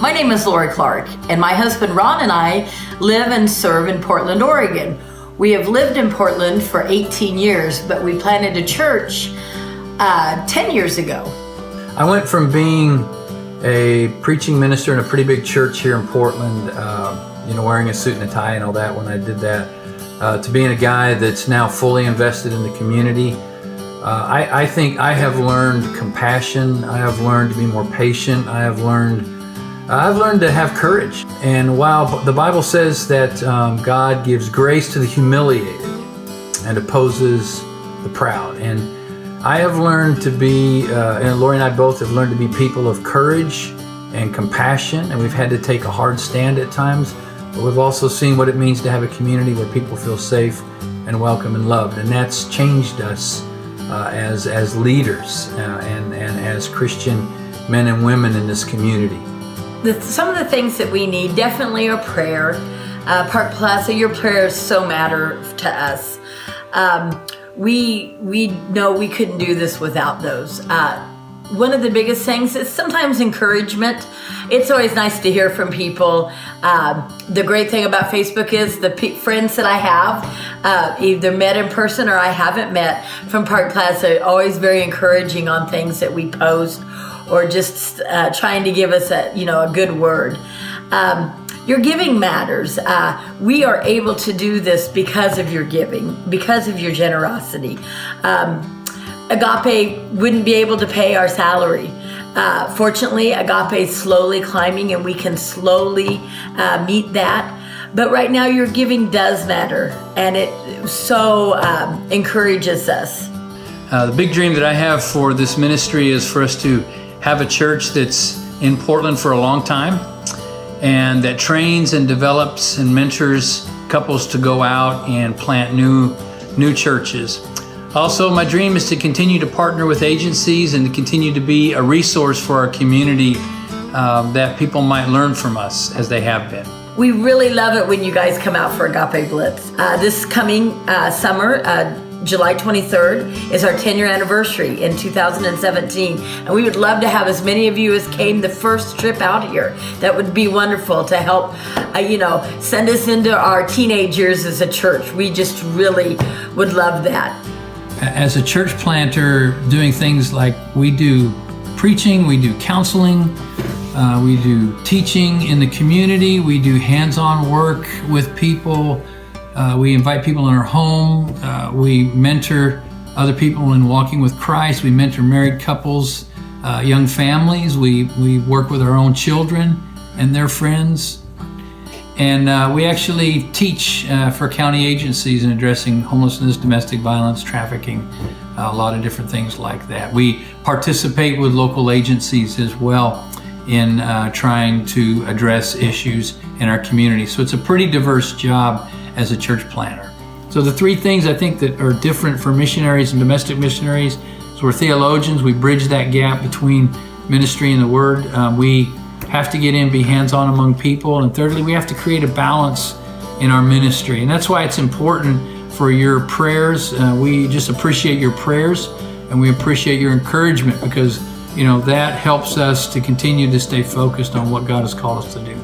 My name is Lori Clark, and my husband Ron and I live and serve in Portland, Oregon. We have lived in Portland for 18 years, but we planted a church 10 years ago. I went from being a preaching minister in a pretty big church here in Portland, wearing a suit and a tie and all that when I did that, to being a guy that's now fully invested in the community. I think I have learned compassion. I have learned to be more patient. I've learned to have courage. And while the Bible says that God gives grace to the humiliated and opposes the proud, and I have learned to be, and Lori and I both have learned to be people of courage and compassion, and we've had to take a hard stand at times, but we've also seen what it means to have a community where people feel safe and welcome and loved, and that's changed us as leaders and as Christian men and women in this community. Some of the things that we need definitely are prayer. Park Plaza, your prayers so matter to us. We know we couldn't do this without those. One of the biggest things is sometimes encouragement. It's always nice to hear from people. The great thing about Facebook is the friends that I have, either met in person or I haven't met from Park Plaza, always very encouraging on things that we post, or just trying to give us a good word. Your giving matters. We are able to do this because of your giving, because of your generosity. Agape wouldn't be able to pay our salary. Fortunately, Agape is slowly climbing and we can slowly meet that. But right now your giving does matter, and it so encourages us. The big dream that I have for this ministry is for us to have a church that's in Portland for a long time, and that trains and develops and mentors couples to go out and plant new churches. Also, my dream is to continue to partner with agencies and to continue to be a resource for our community that people might learn from us as they have been. We really love it when you guys come out for Agape Blitz. This coming summer, July 23rd, is our 10-year anniversary in 2017. And we would love to have as many of you as came the first trip out here. That would be wonderful to help, send us into our teenage years as a church. We just really would love that. As a church planter, doing things like we do preaching, we do counseling, we do teaching in the community, we do hands-on work with people, we invite people in our home, we mentor other people in walking with Christ, we mentor married couples, young families, we work with our own children and their friends. And we actually teach for county agencies in addressing homelessness, domestic violence, trafficking, a lot of different things like that. We participate with local agencies as well in trying to address issues in our community. So it's a pretty diverse job as a church planter. So the three things I think that are different for missionaries and domestic missionaries, so we're theologians, we bridge that gap between ministry and the Word. We have to get in, be hands-on among people. And thirdly, we have to create a balance in our ministry. And that's why it's important for your prayers. We just appreciate your prayers, and we appreciate your encouragement, because that helps us to continue to stay focused on what God has called us to do.